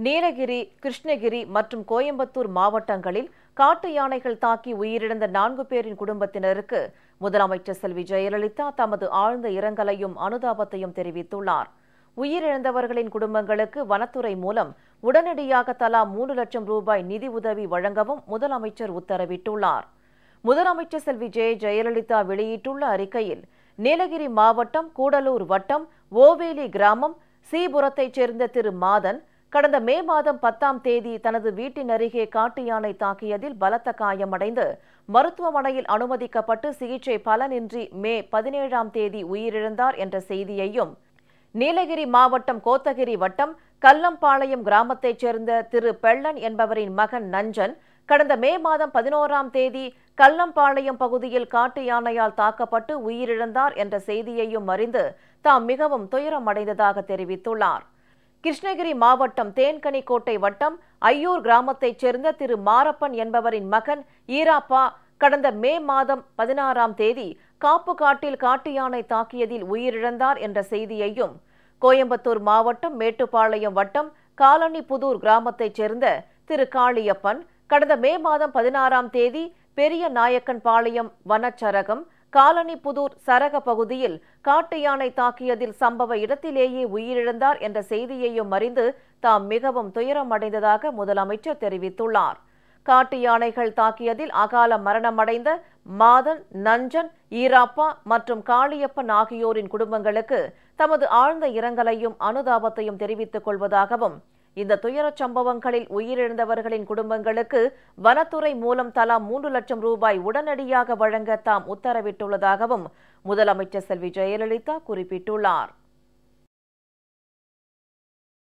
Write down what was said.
நீலகிரி, கிருஷ்ணகிரி மற்றும் கோயம்புத்தூர் மாவட்டங்களில் காட்டு யானைகள் தாக்கி உயிரிழந்த 4 பேரின் குடும்பத்தினருக்கு முதலமைச்சர் செல்வி ஜெயலலிதா தமது ஆழ்ந்த இரங்கலையும் அனுதாபத்தையும் தெரிவித்துள்ளார். உயிரிழந்தவர்களின் குடும்பங்களுக்கு வனத்துறை மூலம் உடனடியாக தலா 3 லட்சம் ரூபாய் நிதி உதவி வழங்கவும் முதலமைச்சர் உத்தரவிட்டுள்ளார். முதலமைச்சர் செல்வி ஜெயலலிதா வெளியிட்டுள்ள அறிக்கையில், நீலகிரி மாவட்டம் கூடலூர் வட்டம் ஓவேலி கிராமம் சீபுரத்தைச் சேர்ந்த திரு மாதன் கடந்த மே மாதம் 10ஆம் தேதி தனது வீட்டின் அருகே காட்டு யானை தாக்கியதில் பலத்த காயமடைந்து மருத்துவமனையில் அனுமதிக்கப்பட்டு சிகிச்சை பலனின்றி மே 17ஆம் தேதி உயிரிழந்தார் என்ற செய்தியையும், நீலகிரி மாவட்டம் கோத்தகிரி வட்டம் கல்லம்பாளையம் கிராமத்தைச் சேர்ந்த திரு பெள்ளன் என்பவரின் மகன் நஞ்சன் கடந்த மே மாதம் 11ஆம் தேதி கல்லம்பாளையம் பகுதியில் காட்டு யானையால் தாக்கப்பட்டு உயிரிழந்தார் என்ற செய்தியையும் அறிந்து தாம் மிகவும் துயரமடைந்ததாக தெரிவித்துள்ளார். கிருஷ்ணகிரி மாவட்டம் தேன்கனிக்கோட்டை வட்டம் ஐயூர் கிராமத்தைச் சேர்ந்த திரு மாரப்பன் என்பவரின் மகன் ஈராப்பா கடந்த மே மாதம் 16ஆம் தேதி காப்பு காட்டில் காட்டு யானை தாக்கியதில் உயிரிழந்தார் என்ற செய்தியையும், கோயம்புத்தூர் மாவட்டம் மேட்டுப்பாளையம் வட்டம் காலனிபுதூர் கிராமத்தைச் சேர்ந்த திரு காளியப்பன் கடந்த மே மாதம் 16ஆம் தேதி பெரிய நாயக்கன் பாளையம் வனச்சரகம் காலனிபுதூர் சரக பகுதியில் காட்டு யானை தாக்கியதில் சம்பவ இடத்திலேயே உயிரிழந்தார் என்ற செய்தியையும் அறிந்து தாம் மிகவும் துயரமடைந்ததாக முதலமைச்சர் தெரிவித்துள்ளார். காட்டு யானைகள் தாக்கியதில் அகால மரணமடைந்த மாதன், நஞ்சன், ஈராப்பா மற்றும் காளியப்பன் ஆகியோரின் குடும்பங்களுக்கு தமது ஆழ்ந்த இரங்கலையும் அனுதாபத்தையும் தெரிவித்துக் கொள்வதாகவும், இந்த துயரச் சம்பவங்களில் உயிரிழந்தவர்களின் குடும்பங்களுக்கு வனத்துறை மூலம் தலா 3 லட்சம் ரூபாய் உடனடியாக வழங்க தாம் உத்தரவிட்டுள்ளதாகவும் முதலமைச்சர் செல்வி ஜெயலலிதா குறிப்பிட்டுள்ளார்.